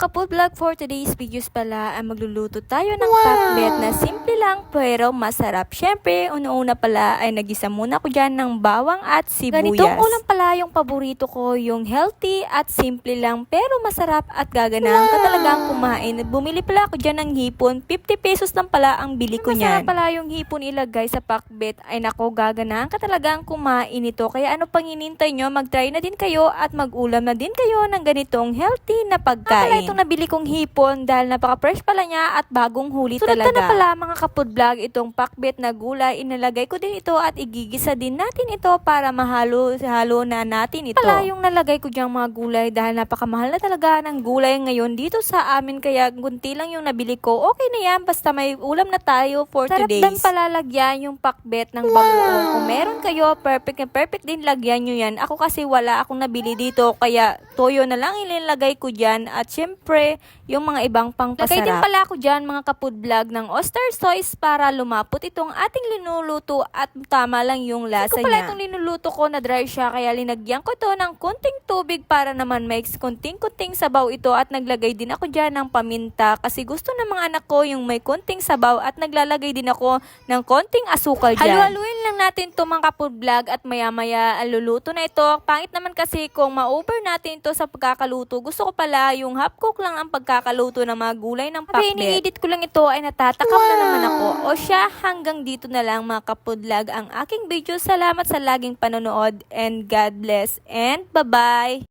Kapod Vlog, for today's videos pala ay magluluto tayo ng pakbet na simple lang pero masarap. Syempre, una-una pala ay nagisa muna ko dyan ng bawang at sibuyas. Ganitong ulam pala yung paborito ko, yung healthy at simple lang pero masarap at gaganahan ka talagang kumain. Bumili pala ako dyan ng hipon, 50 pesos lang pala ang bili ko niyan. Masarap pala yung hipon ilagay sa pakbet, ay nako, gaganahan ka talagang kumain ito. Kaya ano pang hinintay nyo, mag-try na din kayo at mag-ulam na din kayo ng ganitong healthy na pagkain. Itong nabili kong hipon dahil napaka-fresh pala niya at bagong huli talaga. Sunod na pala mga Kapod Vlog, itong pakbet na gulay, inalagay ko din ito at igigisa din natin ito para mahalo na natin ito. Pala yung nalagay ko diyang mga gulay dahil napakamahal na talaga ng gulay ngayon dito sa amin, kaya gunti lang yung nabili ko. Okay na yan, basta may ulam na tayo for today's. Sarap din palalagyan yung pakbet ng bagoong. Kung meron kayo, perfect na perfect din lagyan nyo yan. Ako kasi wala akong nabili dito, kaya toyo na lang ilalagay ko dyan at syempre yung mga ibang pangpasarap. Lagay din pala ako dyan mga Kapod Vlog ng oyster sauce para lumapot itong ating linuluto at tama lang yung lasa niya. Pala itong linuluto ko na dry siya, kaya linagyan ko to ng konting tubig para naman may konting-konting sabaw ito, at naglagay din ako dyan ng paminta kasi gusto ng mga anak ko yung may konting sabaw, at naglalagay din ako ng konting asukal dyan. Halu-haluin lang natin to mga Kapod Vlog at maya-maya aluluto na ito. Pangit naman kasi kung ma-over natin to sa pagkakaluto. Gusto ko pala yung half cook lang ang pagkakaluto ng mga gulay ng pakbet. Ini-edit ko lang ito ay natatakam na naman ako. O siya, hanggang dito na lang mga Kapod Vlog ang aking video. Salamat sa laging panonood and God bless and bye-bye!